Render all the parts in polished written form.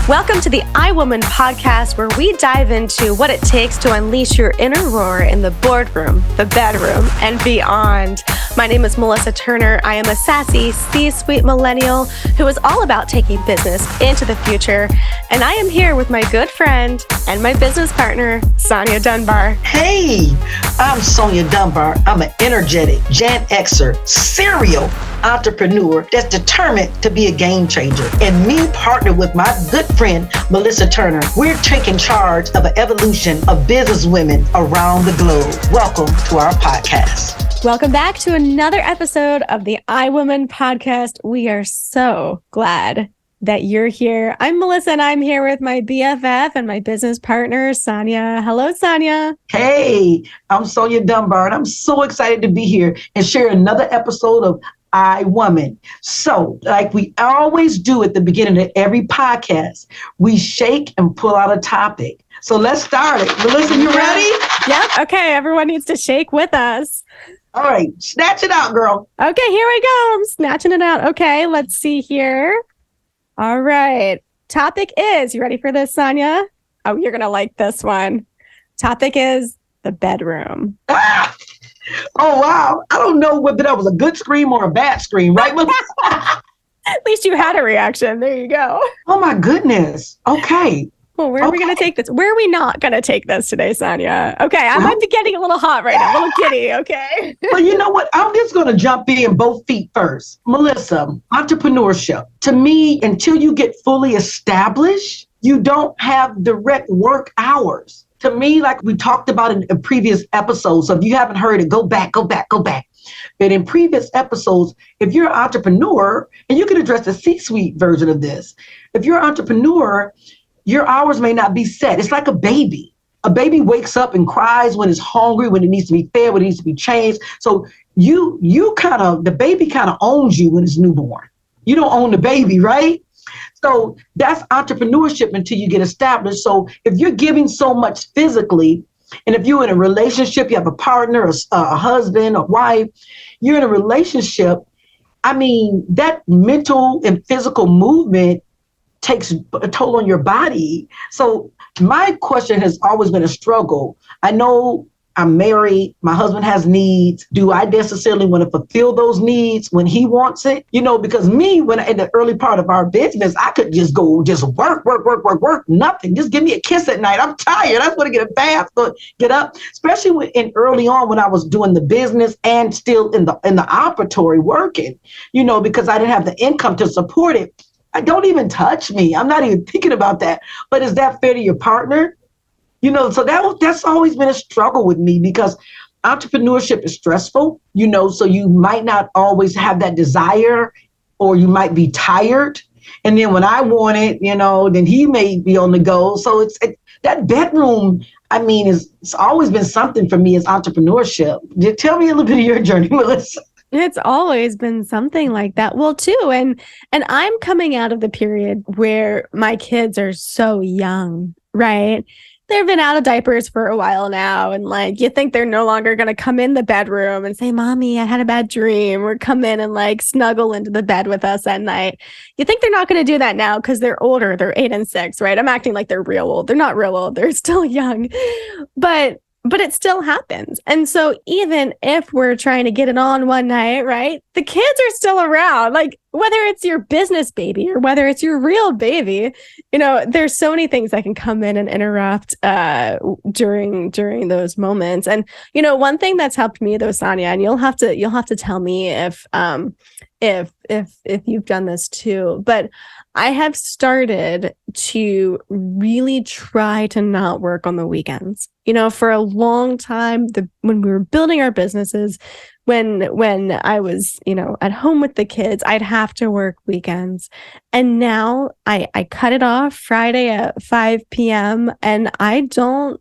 Welcome to the iWoman podcast, where we dive into what it takes to unleash your inner roar in the boardroom, the bedroom, and beyond. My name is Melissa Turner. I am a sassy C-suite millennial who is all about taking business into the future. And I am here with my good friend and my business partner, Sonya Dunbar. Hey, I'm Sonya Dunbar. I'm an energetic Gen Xer, serial entrepreneur that's determined to be a game changer. And me partnered with my good friend, Melissa Turner, we're taking charge of an evolution of business women around the globe. Welcome to our podcast. Welcome back to another episode of the iWoman podcast. We are so glad that you're here. I'm Melissa, and I'm here with my BFF and my business partner, Sonya. Hello, Sonya. Hey, I'm Sonya Dunbar, and I'm so excited to be here and share another episode of iWoman. So, like we always do at the beginning of every podcast, we shake and pull out a topic. So let's start it. Melissa, you ready? Yep. Okay. Everyone needs to shake with us. All right. Snatch it out, girl. Okay. Here we go. I'm snatching it out. Okay. Let's see here. All right. Topic is, you ready for this, Sonya? Oh, you're going to like this one. Topic is the bedroom. Ah! Oh, wow. I don't know whether that was a good scream or a bad scream, right? At least you had a reaction. There you go. Oh, my goodness. Okay. Well, where are we going to take this? Where are we not going to take this today, Sonya? Okay, I might be getting a little hot right now, a little giddy, okay? Well, you know what? I'm just going to jump in both feet first. Melissa, entrepreneurship. To me, until you get fully established, you don't have direct work hours. To me, like we talked about in a previous episodes, so if you haven't heard it, go back. But in previous episodes, if you're an entrepreneur, and you can address the C-suite version of this, if you're an entrepreneur, your hours may not be set. It's like a baby. A baby wakes up and cries when it's hungry, when it needs to be fed, when it needs to be changed. So the baby kind of owns you when it's newborn. You don't own the baby, right? So that's entrepreneurship until you get established. So if you're giving so much physically, and if you're in a relationship, you have a partner, a husband, a wife, you're in a relationship, I mean, that mental and physical movement takes a toll on your body. So my question has always been a struggle. I know I'm married. My husband has needs. Do I necessarily want to fulfill those needs when he wants it? You know, because me, when in the early part of our business, I could just work, nothing. Just give me a kiss at night. I'm tired. I just want to get a bath, get up. Especially early on when I was doing the business and still in the operatory working, you know, because I didn't have the income to support it. Don't even touch me. I'm not even thinking about that. But is that fair to your partner? You know, so that's always been a struggle with me, because entrepreneurship is stressful, you know, so you might not always have that desire, or you might be tired. And then when I want it, you know, then he may be on the go. So that bedroom, I mean, it's always been something for me as entrepreneurship. Tell me a little bit of your journey, Melissa. It's always been something like that. Well, too. And I'm coming out of the period where my kids are so young, right? They've been out of diapers for a while now. And like, you think they're no longer going to come in the bedroom and say, Mommy, I had a bad dream, or come in and like snuggle into the bed with us at night. You think they're not going to do that now because they're older. They're 8 and 6, right? I'm acting like they're real old. They're not real old. They're still young. But it still happens. And so even if we're trying to get it on one night, right, the kids are still around. Like, whether it's your business baby or whether it's your real baby, you know, there's so many things that can come in and interrupt during those moments. And, you know, one thing that's helped me though, Sonya, and you'll have to tell me if you've done this too, but I have started to really try to not work on the weekends. You know, for a long time, when we were building our businesses, when I was, you know, at home with the kids, I'd have to work weekends. And now I cut it off Friday at 5 p.m. and I don't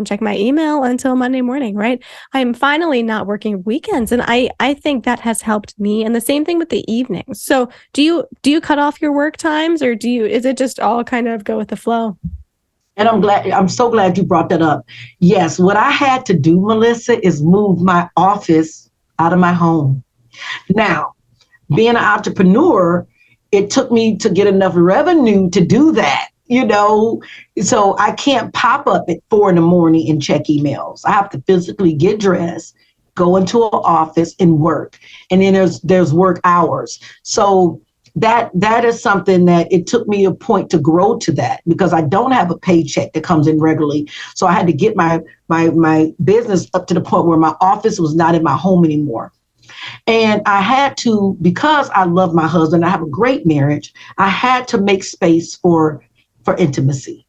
check my email until Monday morning, right? I'm finally not working weekends. And I think that has helped me. And the same thing with the evenings. So do you cut off your work times, or is it just all kind of go with the flow? And I'm so glad you brought that up. Yes, what I had to do, Melissa, is move my office out of my home. Now, being an entrepreneur, it took me to get enough revenue to do that. you know, so I can't pop up at 4 a.m. and check emails. I have to physically get dressed, go into an office and work. And then there's work hours. So that is something that it took me a point to grow to that, because I don't have a paycheck that comes in regularly. So I had to get my business up to the point where my office was not in my home anymore. And I had to, because I love my husband, I have a great marriage, I had to make space for intimacy.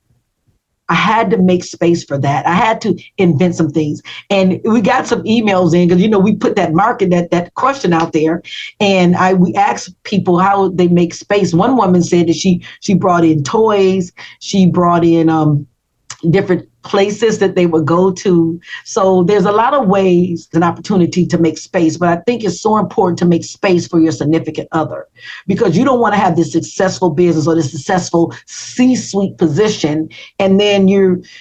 I had to make space for that. I had to invent some things. And we got some emails in because, we put that market, that question out there. And we asked people how they make space. One woman said that she brought in toys. She brought in different places that they would go to. So there's a lot of ways, an opportunity to make space, but I think it's so important to make space for your significant other, because you don't want to have this successful business or this successful C-suite position, and then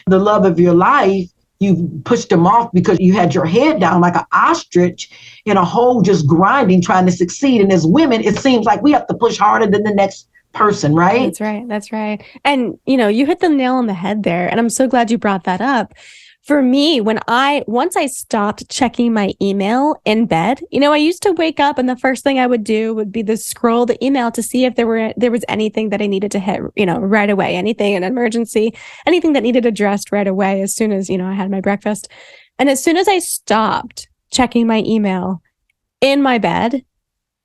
the love of your life, you've pushed them off because you had your head down like an ostrich in a hole, just grinding, trying to succeed. And as women, it seems like we have to push harder than the next person, right? That's right. And, you hit the nail on the head there. And I'm so glad you brought that up. For me, once I stopped checking my email in bed, I used to wake up and the first thing I would do would be to scroll the email to see if there was anything that I needed to hit, right away, anything, an emergency, anything that needed addressed right away as soon as, I had my breakfast. And as soon as I stopped checking my email in my bed,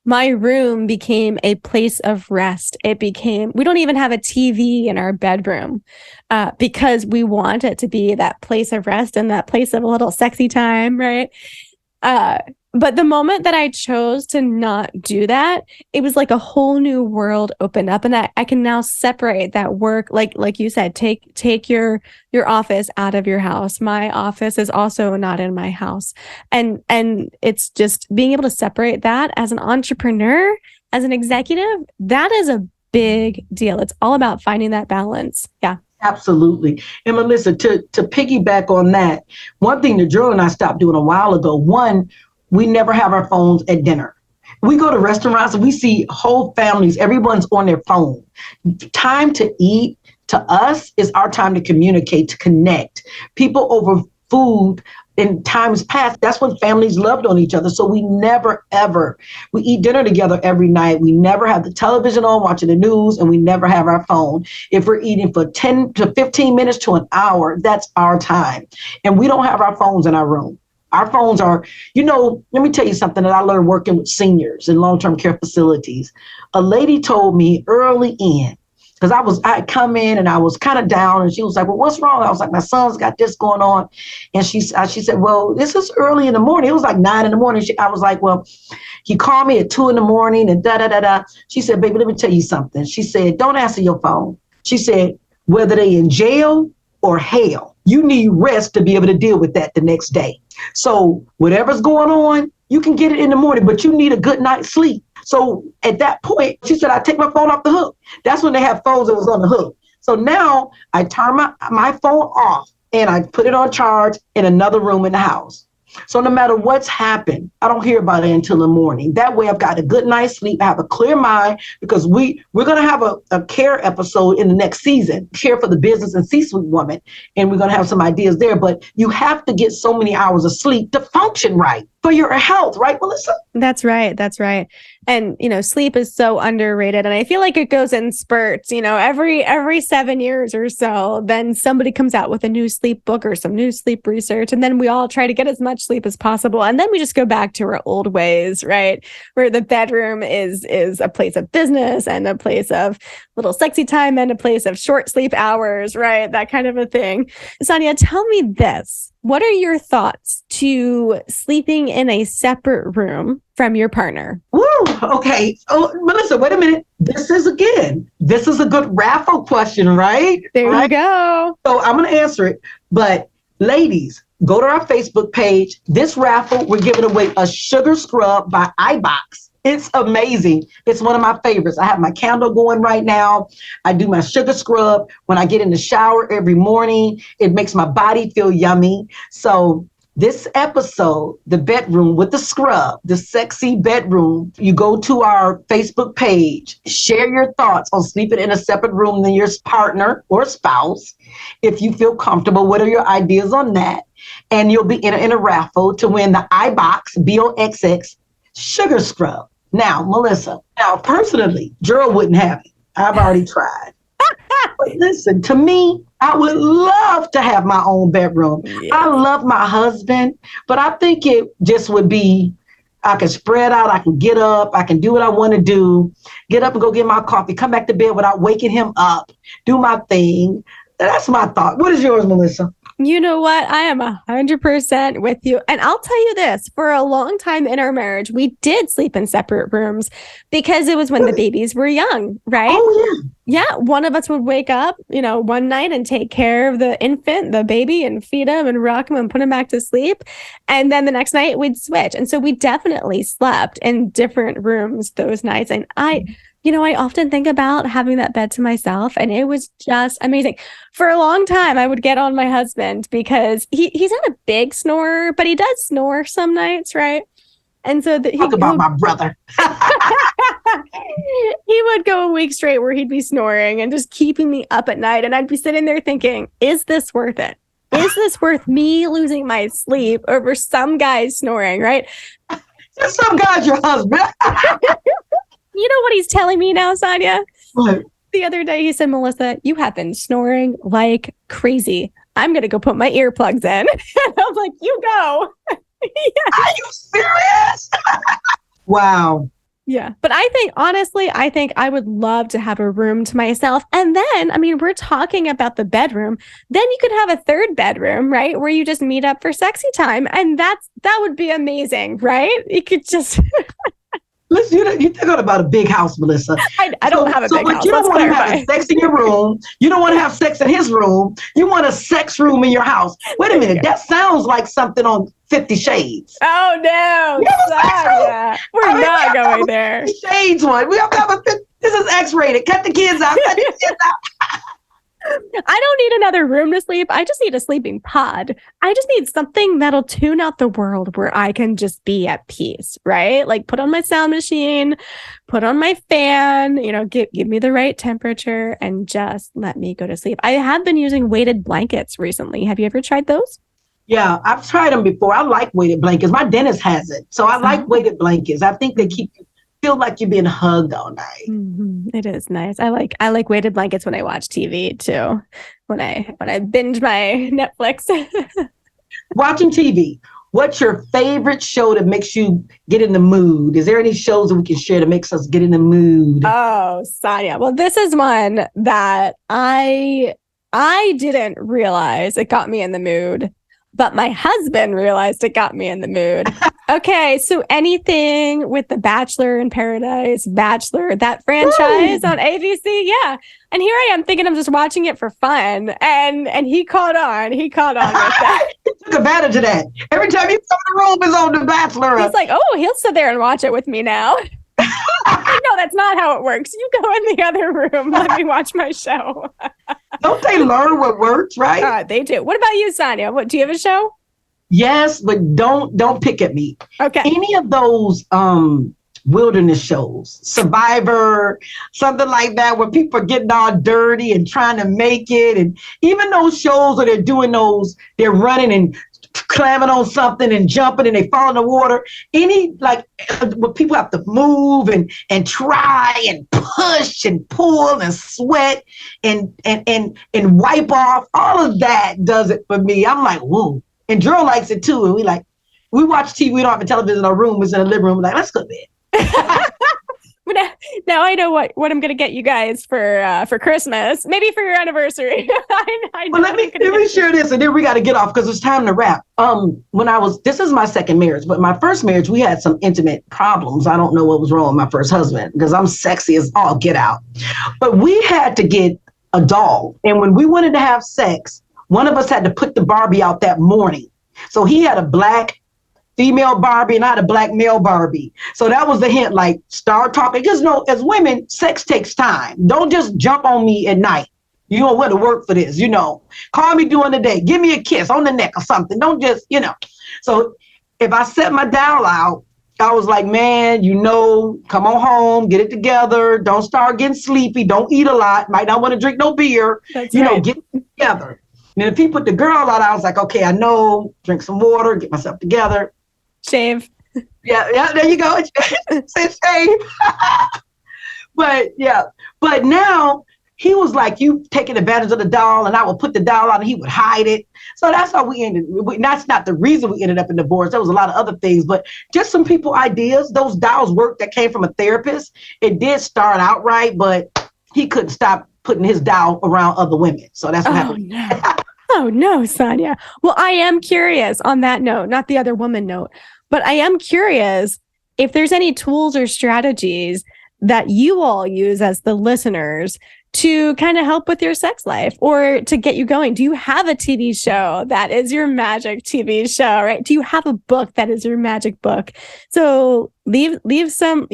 my room became a place of rest. We don't even have a TV in our bedroom because we want it to be that place of rest and that place of a little sexy time, right? But the moment that I chose to not do that, it was like a whole new world opened up, and I can now separate that work, like you said, take your office out of your house. My office is also not in my house, and it's just being able to separate that as an entrepreneur, as an executive. That is a big deal. It's all about finding that balance. Yeah. Absolutely. And Melissa, to piggyback on that, one thing that Drew and I stopped doing a while ago, we never have our phones at dinner. We go to restaurants and we see whole families, everyone's on their phone. Time to eat to us is our time to communicate, to connect. People over food in times past, that's when families loved on each other. So we never, ever, we eat dinner together every night. We never have the television on watching the news, and we never have our phone. If we're eating for 10 to 15 minutes to an hour, that's our time. And we don't have our phones in our room. Our phones are, let me tell you something that I learned working with seniors in long-term care facilities. A lady told me early in, because I had come in and I was kind of down, and she was like, well, what's wrong? I was like, my son's got this going on. And she said, well, this is early in the morning. It was like 9 a.m. I was like, well, he called me at 2 a.m. and da-da-da-da. She said, baby, let me tell you something. She said, don't answer your phone. She said, whether they in jail or hell, you need rest to be able to deal with that the next day. So whatever's going on, you can get it in the morning, but you need a good night's sleep. So at that point, she said, I take my phone off the hook. That's when they have phones that was on the hook. So now I turn my phone off and I put it on charge in another room in the house. So no matter what's happened, I don't hear about it until the morning. That way I've got a good night's sleep. I have a clear mind, because we're going to have a care episode in the next season, care for the business and C-suite woman. And we're going to have some ideas there. But you have to get so many hours of sleep to function right for your health, right, Melissa? That's right. And, sleep is so underrated. And I feel like it goes in spurts, every 7 years or so, then somebody comes out with a new sleep book or some new sleep research. And then we all try to get as much sleep as possible. And then we just go back to our old ways, right? Where the bedroom is a place of business and a place of little sexy time and a place of short sleep hours, right? That kind of a thing. Sonya, tell me this. What are your thoughts to sleeping in a separate room from your partner? Woo, okay. Oh, Melissa, wait a minute. This is a good raffle question, right? There you go. So I'm going to answer it. But ladies, go to our Facebook page. This raffle, we're giving away a sugar scrub by iBox. It's amazing. It's one of my favorites. I have my candle going right now. I do my sugar scrub when I get in the shower every morning. It makes my body feel yummy. So this episode, the bedroom with the scrub, the sexy bedroom, you go to our Facebook page, share your thoughts on sleeping in a separate room than your partner or spouse. If you feel comfortable, what are your ideas on that? And you'll be in a raffle to win the iBox BOXX sugar scrub. Now, Melissa, personally, Gerald wouldn't have it. I've already tried. But listen, to me, I would love to have my own bedroom. Yeah. I love my husband, but I think it just would be, I can spread out, I can get up, I can do what I want to do, get up and go get my coffee, come back to bed without waking him up, do my thing. That's my thought. What is yours, Melissa? You know what? I am 100% with you. And I'll tell you this, for a long time in our marriage, we did sleep in separate rooms because it was when the babies were young, right? Oh, yeah. Yeah. One of us would wake up, one night and take care of the infant, the baby, and feed him and rock him and put him back to sleep. And then the next night we'd switch. And so we definitely slept in different rooms those nights. And I often think about having that bed to myself, and it was just amazing. For a long time, I would get on my husband because he's not a big snorer, but he does snore some nights, right? And so talk about my brother. He would go a week straight where he'd be snoring and just keeping me up at night. And I'd be sitting there thinking, is this worth it? Is this worth me losing my sleep over some guy snoring, right? Some guy's your husband. You know what he's telling me now, Sonya? What? The other day he said, Melissa, you have been snoring like crazy. I'm going to go put my earplugs in. And I was like, you go. Yeah. Are you serious? Wow. Yeah. But honestly, I think I would love to have a room to myself. And then, we're talking about the bedroom. Then you could have a third bedroom, right? Where you just meet up for sexy time. And that would be amazing, right? You could just... Listen, you're thinking about a big house, Melissa. I don't have a big house. You don't want to have sex in your room. You don't want to have sex in his room. You want a sex room in your house. Wait a minute. That sounds like something on 50 Shades. Oh, no. Sonya, we're not going there. 50 Shades one. We have to have this is X-rated. Cut the kids out. Cut the kids out. I don't need another room to sleep. I just need a sleeping pod. I just need something that'll tune out the world where I can just be at peace, right? Like put on my sound machine, put on my fan, give me the right temperature and just let me go to sleep. I have been using weighted blankets recently. Have you ever tried those? Yeah, I've tried them before. I like weighted blankets. My dentist has it. So I like weighted blankets. I think they feel like you're being hugged all night. Mm-hmm. It is nice. I like weighted blankets when I watch TV too. When I binge my Netflix. Watching TV. What's your favorite show that makes you get in the mood? Is there any shows that we can share that makes us get in the mood? Oh, Sonya. Well, this is one that I didn't realize it got me in the mood. But my husband realized it got me in the mood. Okay, so anything with The Bachelor in Paradise, Bachelor, that franchise on ABC, yeah. And here I am thinking I'm just watching it for fun, and he caught on. He caught on with that. He took advantage of that. Every time he come in the room, is on The Bachelor. He's like, oh, he'll sit there and watch it with me now. No, that's not how it works. You go in the other room. Let me watch my show. Don't they learn what works, right? They do. What about you, Sonya? Do you have a show? Yes, but don't pick at me. Okay. Any of those wilderness shows, Survivor, something like that, where people are getting all dirty and trying to make it, and even those shows where they're doing they're running and climbing on something and jumping and they fall in the water. Any where people have to move and try and push and pull and sweat and wipe off. All of that does it for me. I'm like, whoa. And Drew likes it too. And we watch TV. We don't have a television in our room. It's in the living room. We're like, let's go to bed. Now I know what I'm going to get you guys for Christmas, maybe for your anniversary. I well, let me share this, and then we got to get off because it's time to wrap. This is my second marriage, but my first marriage, we had some intimate problems. I don't know what was wrong with my first husband because I'm sexy as all get out. But we had to get a doll, and when we wanted to have sex, one of us had to put the Barbie out that morning. So he had a black female Barbie and I had a black male Barbie. So that was the hint, like start talking. Because as women, sex takes time. Don't just jump on me at night. You don't want to work for this, Call me during the day. Give me a kiss on the neck or something. Don't just, So if I set my dial out, I was like, man, come on home, get it together. Don't start getting sleepy. Don't eat a lot. Might not want to drink no beer. That's right. Get it together. And if he put the girl out, I was like, okay, I know. Drink some water, get myself together. Shave. Yeah, there you go. Say shave. But now he was like, you taking advantage of the doll, and I would put the doll on and he would hide it. So that's how we ended. That's not the reason we ended up in divorce. There was a lot of other things, but just some people ideas. Those dolls work that came from a therapist. It did start out right, but he couldn't stop putting his doll around other women. So that's what happened. No. Oh no, Sonya. Well, I am curious on that note, not the other woman note, but I am curious if there's any tools or strategies that you all use as the listeners to kind of help with your sex life or to get you going. Do you have a TV show that is your magic TV show, right? Do you have a book that is your magic book? So leave some,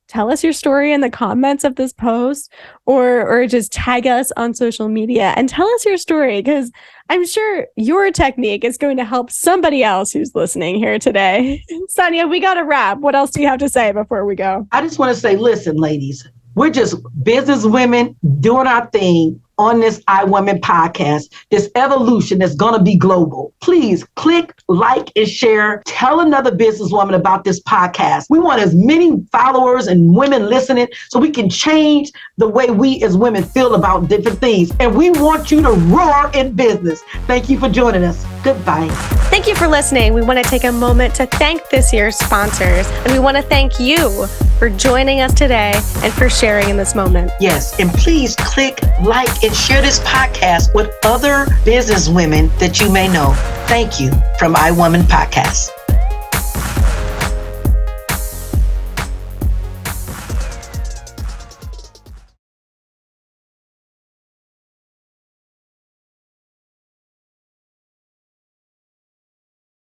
tell us your story in the comments of this post or just tag us on social media and tell us your story, because I'm sure your technique is going to help somebody else who's listening here today. Sonya, we got to wrap. What else do you have to say before we go? I just want to say, listen, ladies, we're just business women doing our thing on this iWomen podcast, this evolution that's going to be global. Please click, like, and share. Tell another businesswoman about this podcast. We want as many followers and women listening so we can change the way we as women feel about different things. And we want you to roar in business. Thank you for joining us. Goodbye. Thank you for listening. We want to take a moment to thank this year's sponsors, and we want to thank you for joining us today and for sharing in this moment. Yes, and please click, like, and share this podcast with other business women that you may know. Thank you from iWomen Podcast.